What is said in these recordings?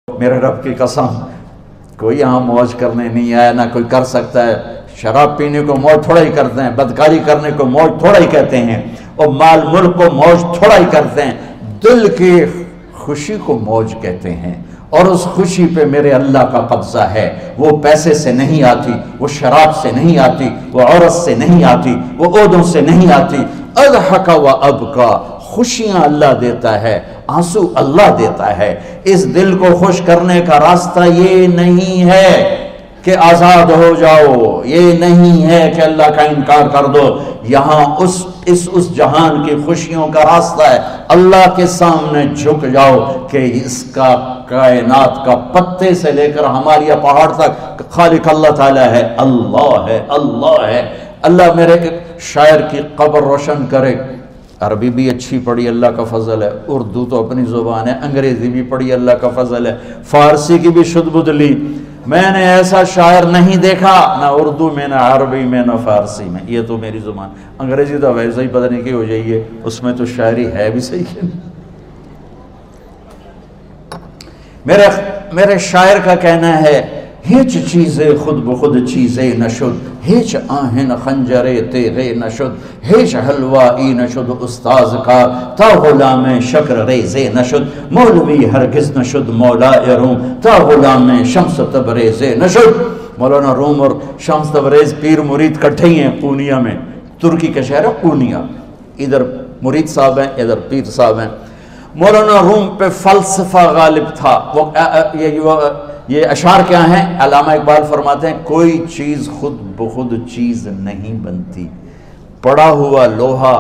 میرے رب کی قسم کوئی یہاں موج کرنے نہیں آیا، نہ کوئی کر سکتا ہے۔ شراب پینے کو موج تھوڑا ہی کرتے ہیں، بدکاری کرنے کو موج تھوڑا ہی کہتے ہیں، اور مال ملک کو موج تھوڑا ہی کرتے ہیں، دل کی خوشی کو موج کہتے ہیں۔ اور اس خوشی پہ میرے اللہ کا قبضہ ہے، وہ پیسے سے نہیں آتی، وہ شراب سے نہیں آتی، وہ عورت سے نہیں آتی، وہ عہدوں سے نہیں آتی۔ اضحک و ابکا، خوشیاں اللہ دیتا ہے، آنسو اللہ دیتا ہے۔ اس دل کو خوش کرنے کا راستہ یہ نہیں ہے کہ آزاد ہو جاؤ، یہ نہیں ہے کہ اللہ کا انکار کر دو۔ یہاں اس جہان کی خوشیوں کا راستہ ہے، اللہ کے سامنے جھک جاؤ کہ اس کا کائنات کا پتے سے لے کر ہمارے پہاڑ تک خالق اللہ تعالیٰ ہے، اللہ ہے، اللہ ہے۔ اللہ میرے شاعر کی قبر روشن کرے۔ عربی بھی اچھی پڑھی، اللہ کا فضل ہے، اردو تو اپنی زبان ہے، انگریزی بھی پڑھی، اللہ کا فضل ہے، فارسی کی بھی شد بد لی۔ میں نے ایسا شاعر نہیں دیکھا، نہ اردو میں، نہ عربی میں، نہ فارسی میں، یہ تو میری زبان۔ انگریزی تو ویسے ہی پتہ نہیں کی ہو جائیے، اس میں تو شاعری ہے بھی صحیح ہے۔ میرے شاعر کا کہنا ہے، ہیچ چیزیں خود بخود چیزیں نشد، ہیچ آہن خنجرے تیغے نشد، ہیچ حلوائی نشد استاذ کا تا غلام شکر ریزے نشد، مولوی ہرگز نشد مولا روم تا غلام شمس تبریز نشد۔ مولانا روم اور شمس تبریز پیر مرید کٹھے ہی ہیں پونیا میں، ترکی کا شہر ہے پونیا، ادھر مرید صاحب ہیں، ادھر پیر صاحب ہیں۔ مولانا روم پہ فلسفہ غالب تھا۔ یہ اشعار کیا ہیں؟ علامہ اقبال فرماتے ہیں، کوئی چیز خود بخود چیز نہیں بنتی، پڑا ہوا لوہا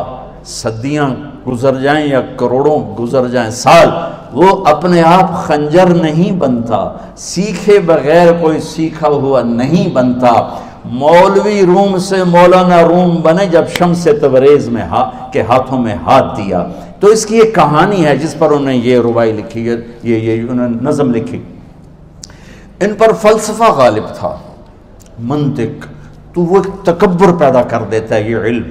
صدیاں گزر جائیں یا کروڑوں گزر جائیں سال، وہ اپنے آپ خنجر نہیں بنتا، سیکھے بغیر کوئی سیکھا ہوا نہیں بنتا۔ مولوی روم سے مولانا روم بنے جب شمس تبریز میں کے ہاتھوں میں ہاتھ دیا۔ تو اس کی ایک کہانی ہے جس پر انہوں نے یہ ربائی لکھی ہے، یہ انہوں نے نظم لکھی۔ ان پر فلسفہ غالب تھا، منطق، تو وہ تکبر پیدا کر دیتا ہے یہ علم۔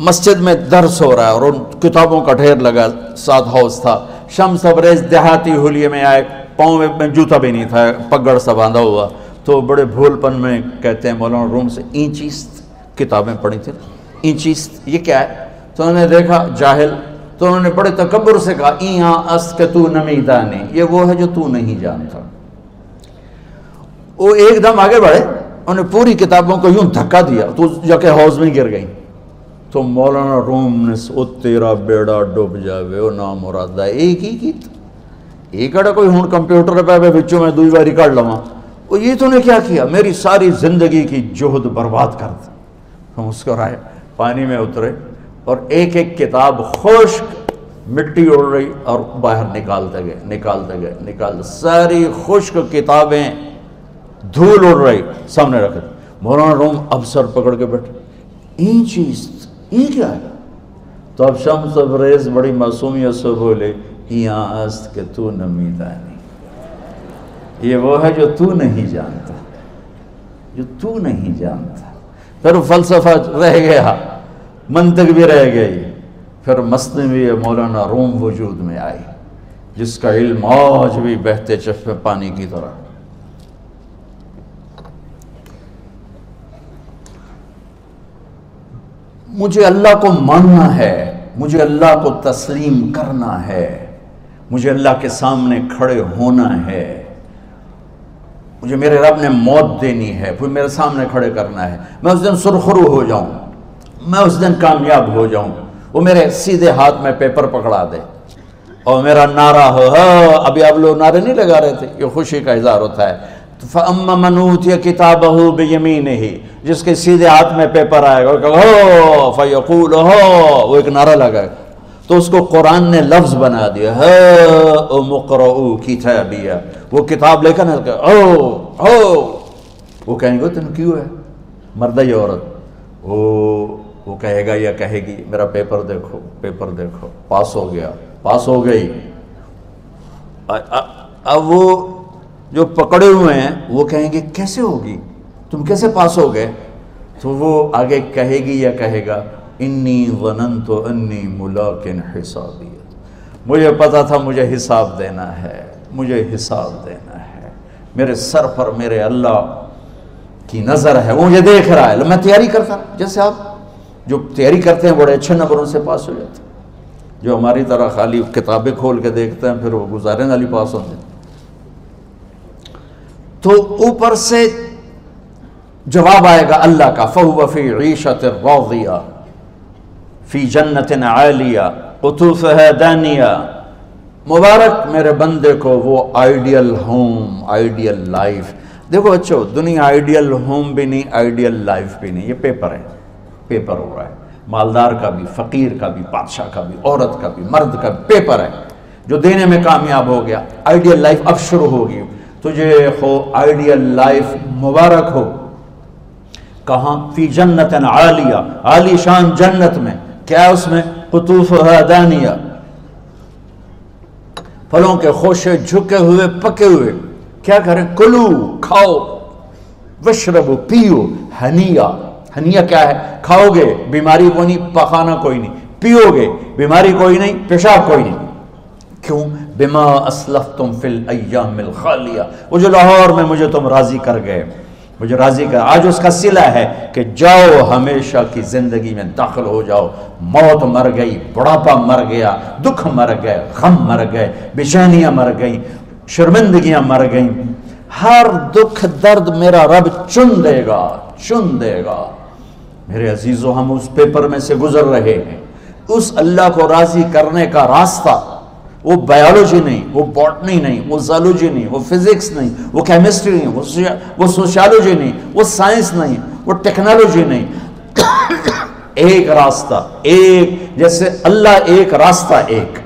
مسجد میں درس ہو رہا ہے اور ان کتابوں کا ڈھیر لگا، ساتھ ہاؤس تھا۔ شمس تبریز دیہاتی حلیے میں آئے، پاؤں میں جوتا بھی نہیں تھا، پگڑ سا باندھا ہوا، تو بڑے بھول پن میں کہتے ہیں مولانا روم سے، اینچیست کتابیں پڑھی تھی، اینچیست یہ کیا ہے؟ تو انہوں نے دیکھا جاہل، تو انہوں نے بڑے تکبر سے کہا، ایہاں است کہ تو نمیدانی، یہ وہ ہے جو تو نہیں جانتا۔ وہ ایک دم آگے بڑھے، انہوں نے پوری کتابوں کو یوں دھکا دیا تو جا کے حوض میں گر گئی۔ تو مولانا روم نے او تیرا بیڑا ڈوب جاوے او نام مرادہ، ایک ہی کی ایک اڑا کوئی ہون کمپیوٹر پہ بچوں میں دوئی باری کر لواں، وہ یہ تو نے کیا کیا، میری ساری زندگی کی جہد برباد کر دی۔ ہم مسکرائے، پانی میں اترے اور ایک ایک کتاب خشک مٹی اڑ رہی اور باہر نکالتے گئے، ساری خشک کتابیں دھول اڑ رہی سامنے رکھے۔ مولانا روم اب سر پکڑ کے بیٹھے، این چیز یہ کیا ہے؟ تو اب شمس تبریز بڑی معصومیت سے بولے، یہاں است کہ تو نمیدانی، یہ وہ ہے جو تو نہیں جانتا، جو تو نہیں جانتا۔ پھر فلسفہ رہ گیا، منطق بھی رہ گئی، پھر مثنوی مولانا روم وجود میں آئی، جس کا علم آج بھی بہتے چشمے پانی کی طرح۔ مجھے اللہ کو ماننا ہے، مجھے اللہ کو تسلیم کرنا ہے، مجھے اللہ کے سامنے کھڑے ہونا ہے، مجھے میرے رب نے موت دینی ہے، پھر میرے سامنے کھڑے کرنا ہے، میں اس دن سرخرو ہو جاؤں، میں اس دن کامیاب ہو جاؤں، وہ میرے سیدھے ہاتھ میں پیپر پکڑا دے اور میرا نعرہ ہو، ابھی آپ لوگ نعرے نہیں لگا رہے تھے، یہ خوشی کا اظہار ہوتا ہے۔ فَأَمَّا مَنْ أُوتِيَ كِتَابَهُ بِيَمِينِهِ، جس کے سیدھے ہاتھ میں پیپر آئے گا، فَيَقُولُ وہ ایک نعرہ لگائے گا، تو اس کو قرآن نے لفظ بنا دیا، هَاؤْمُ اقْرَءُوا كِتَابِيَهْ، وہ کتاب لے کر وہ کہیں گے تم کیوں ہے، مرد یا عورت، وہ کہے گا یا کہے گی، میرا پیپر دیکھو، پیپر دیکھو، پاس ہو گیا، پاس ہو گئی۔ اب وہ جو پکڑے ہوئے ہیں وہ کہیں گے کیسے ہوگی، تم کیسے پاس ہو گئے؟ تو وہ آگے کہے گی یا کہے گا، انی ظننت انی ملاق حسابی، مجھے پتا تھا مجھے حساب دینا ہے، مجھے حساب دینا ہے، میرے سر پر میرے اللہ کی نظر ہے، وہ مجھے دیکھ رہا ہے۔ میں تیاری کرتا ہوں، جیسے آپ جو تیاری کرتے ہیں بڑے اچھے نمبروں سے پاس ہو جاتے ہیں، جو ہماری طرح خالی کتابیں کھول کے دیکھتے ہیں پھر وہ گزارے والی پاس ہوتے ہیں۔ تو اوپر سے جواب آئے گا اللہ کا، فَهُوَ فِي عِيشَةٍ رَاضِيَةٍ فِي جَنَّةٍ عَالِيَةٍ قُطُوفُهَا دَانِيَةٌ۔ مبارک میرے بندے کو وہ آئیڈیل ہوم، آئیڈیل لائف۔ دیکھو بچو، دنیا آئیڈیل ہوم بھی نہیں، آئیڈیل لائف بھی نہیں، یہ پیپر ہے، پیپر ہو رہا ہے، مالدار کا بھی، فقیر کا بھی، بادشاہ کا بھی، عورت کا بھی، مرد کا بھی پیپر ہے۔ جو دینے میں کامیاب ہو گیا، آئیڈیل لائف اب شروع ہوگی۔ تجھے ہو آئیڈیل لائف مبارک ہو۔ کہاں؟ فی جنت عالیہ، عالی شان جنت میں، کیا اس میں؟ قطوفها دانیہ، پھلوں کے خوشے جھکے ہوئے پکے ہوئے۔ کیا کریں؟ کلو، کھاؤ، وشربو، پیو، ہنیا۔ ہنیا کیا ہے؟ کھاؤ گے بیماری کوئی نہیں، پخانا کوئی نہیں، پیو گے بیماری کوئی نہیں، پیشاب کوئی نہیں۔ کیوں؟ بما اسلفتم فی الایام الخالیہ، وہ جو لاہور میں مجھے تم راضی کر گئے، مجھے راضی کر، آج اس کا صلہ ہے کہ جاؤ ہمیشہ کی زندگی میں داخل ہو جاؤ۔ موت مر گئی، بڑھاپا مر گیا، دکھ مر گئے، غم مر گئے، بے-چینیاں مر گئیں، شرمندگیاں مر گئیں۔ ہر دکھ درد میرا رب چن دے گا، چن دے گا۔ میرے عزیزو، ہم اس پیپر میں سے گزر رہے ہیں۔ اس اللہ کو راضی کرنے کا راستہ، وہ بایولوجی نہیں، وہ باٹنی نہیں، وہ زالوجی نہیں، وہ فزکس نہیں، وہ کیمسٹری نہیں، وہ سوشیالوجی نہیں، وہ سائنس نہیں، وہ ٹیکنالوجی نہیں۔ ایک راستہ، ایک، جیسے اللہ ایک، راستہ ایک،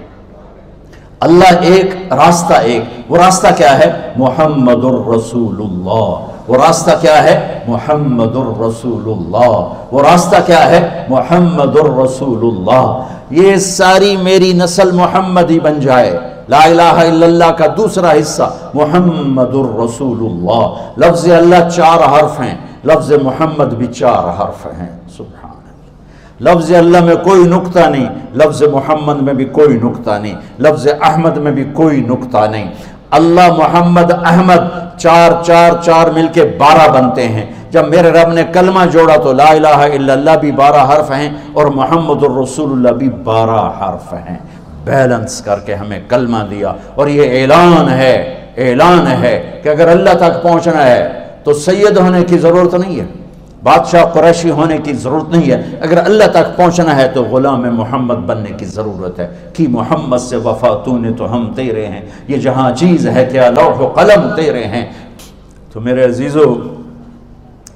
اللہ ایک، راستہ ایک۔ وہ راستہ کیا ہے؟ محمد الرسول اللہ۔ وہ راستہ کیا ہے؟ محمد الرسول اللہ۔ وہ راستہ کیا ہے؟ محمد الرسول اللہ۔ یہ ساری میری نسل محمدی بن جائے۔ لا الہ الا اللہ کا دوسرا حصہ محمد الرسول اللہ۔ لفظ اللہ 4 حرف ہیں، لفظ محمد بھی 4 حرف ہیں۔ سبحان اللہ۔ لفظ اللہ میں کوئی نقطہ نہیں، لفظ محمد میں بھی کوئی نقطہ نہیں، لفظ احمد میں بھی کوئی نقطہ نہیں۔ اللہ، محمد، احمد، 4 4 4 مل کے 12 بنتے ہیں۔ جب میرے رب نے کلمہ جوڑا تو لا الہ الا اللہ بھی 12 حرف ہیں اور محمد الرسول اللہ بھی 12 حرف ہیں۔ بیلنس کر کے ہمیں کلمہ دیا، اور یہ اعلان ہے، اعلان ہے کہ اگر اللہ تک پہنچنا ہے تو سید ہونے کی ضرورت نہیں ہے، بادشاہ قریشی ہونے کی ضرورت نہیں ہے۔ اگر اللہ تک پہنچنا ہے تو غلام محمد بننے کی ضرورت ہے۔ کہ محمد سے وفا تو نے تو ہم تیرے ہیں، یہ جہاں چیز ہے کیا لوح و قلم تیرے ہیں۔ تو میرے عزیزو،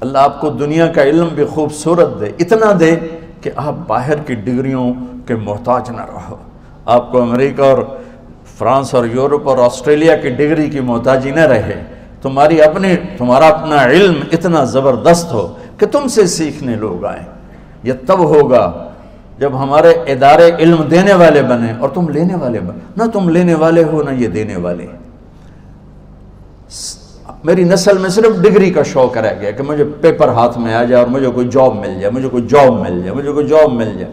اللہ آپ کو دنیا کا علم بھی خوبصورت دے، اتنا دے کہ آپ باہر کی ڈگریوں کے محتاج نہ رہو، آپ کو امریکہ اور فرانس اور یورپ اور آسٹریلیا کی ڈگری کی محتاجی نہ رہے، تمہارا اپنا علم اتنا زبردست ہو کہ تم سے سیکھنے لوگ آئیں۔ یہ تب ہوگا جب ہمارے ادارے علم دینے والے بنے اور تم لینے والے بنے، نہ تم لینے والے ہو نہ یہ دینے والے۔ میری نسل میں صرف ڈگری کا شوق رہ گیا کہ مجھے پیپر ہاتھ میں آ جائے اور مجھے کوئی جاب مل جائے، مجھے کوئی جاب مل جائے، مجھے کوئی جاب مل جائے۔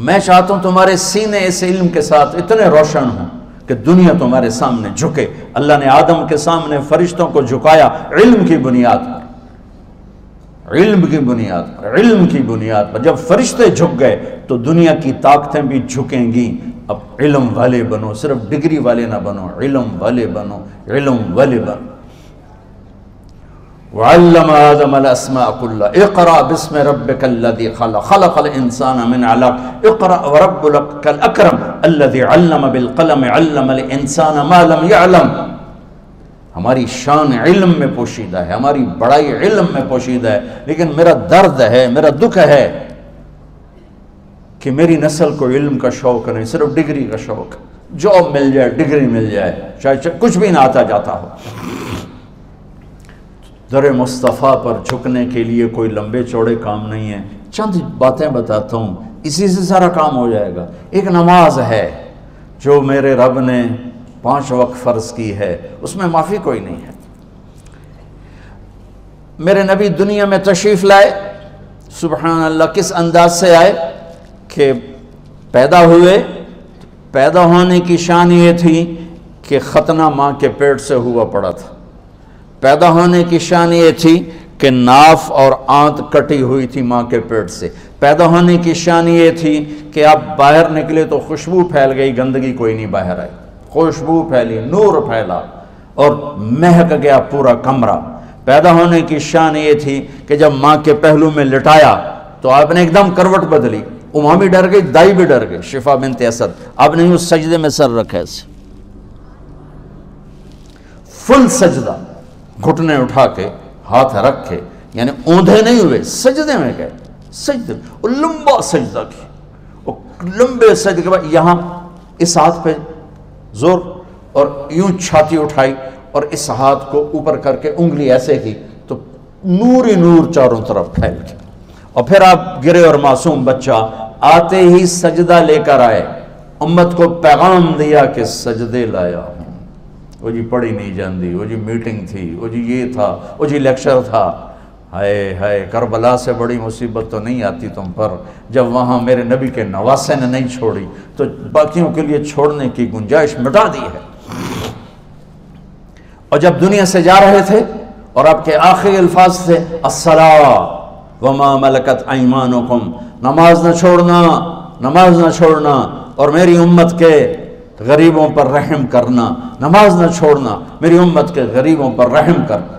میں چاہتا ہوں تمہارے سینے اس علم کے ساتھ اتنے روشن ہوں کہ دنیا تمہارے سامنے جھکے۔ اللہ نے آدم کے سامنے فرشتوں کو جھکایا علم کی بنیاد پر، علم کی بنیاد پر، علم کی بنیاد پر۔ جب فرشتے جھک گئے تو دنیا کی طاقتیں بھی جھکیں گی۔ اب علم والے بنو، صرف ڈگری والے نہ بنو، علم والے بنو، علم والے بنو۔ وعلم آدم الاسماء كلها اقرأ باسم ربك الذي خلق خلق الانسان من علق اقرأ وربك الاكرم الذي علم بالقلم علم الانسان ما لم يعلم۔ ہماری شان علم میں پوشیدہ ہے، ہماری بڑائی علم میں پوشیدہ ہے، لیکن میرا درد ہے، میرا دکھ ہے کہ میری نسل کو علم کا شوق نہیں، صرف ڈگری کا شوق۔ جاب مل جائے، ڈگری مل جائے، چاہے کچھ بھی نہ آتا جاتا ہو۔ در مصطفیٰ پر جھکنے کے لیے کوئی لمبے چوڑے کام نہیں ہیں، چند باتیں بتاتا ہوں، اسی سے سارا کام ہو جائے گا۔ ایک نماز ہے جو میرے رب نے 5 وقت فرض کی ہے، اس میں معافی کوئی نہیں ہے۔ میرے نبی دنیا میں تشریف لائے، سبحان اللہ، کس انداز سے آئے کہ پیدا ہوئے، پیدا ہونے کی شان یہ تھی کہ ختنہ ماں کے پیٹ سے ہوا پڑا تھا. پیدا ہونے کی شان یہ تھی کہ ناف اور آنت کٹی ہوئی تھی ماں کے پیٹ سے. پیدا ہونے کی شان یہ تھی کہ آپ باہر نکلے تو خوشبو پھیل گئی, گندگی کوئی نہیں باہر آئی, خوشبو پھیلی, نور پھیلا اور مہک گیا پورا کمرہ. پیدا ہونے کی شان یہ تھی کہ جب ماں کے پہلو میں لٹایا تو آپ نے ایک دم کروٹ بدلی. اماں بھی ڈر گئی, دائی بھی ڈر گئی, شفا بنت اسد. آپ نے اس سجدے میں سر رکھا ایسے فل سجدہ, گھٹنے اٹھا کے ہاتھ رکھ کے, یعنی اوندھے نہیں ہوئے, سجدے میں گئے. سجدے اور لمبا سجدہ کی, اور لمبے سجدے کے بعد یہاں اس ہاتھ پہ زور اور یوں چھاتی اٹھائی اور اس ہاتھ کو اوپر کر کے انگلی ایسے کی تو نور ہی نور چاروں طرف پھیل گیا. اور پھر آپ گرے اور معصوم بچہ آتے ہی سجدہ لے کر آئے, امت کو پیغام دیا کہ سجدے لایا ہوں. وہ جی پڑھی نہیں جاندی, وہ جی میٹنگ تھی, وہ جی یہ تھا, وہ جی لیکچر تھا. ہائے ہائے, کربلا سے بڑی مصیبت تو نہیں آتی تم پر جب وہاں میرے نبی کے نواسے نے نہیں چھوڑی تو باقیوں کے لیے چھوڑنے کی گنجائش مٹا دی ہے. اور جب دنیا سے جا رہے تھے اور آپ کے آخری الفاظ تھے الصلاۃ وما ملکت ایمانکم, نماز نہ چھوڑنا, نماز نہ چھوڑنا, اور میری امت کے غریبوں پر رحم کرنا, نماز نہ چھوڑنا, میری امت کے غریبوں پر رحم کرنا.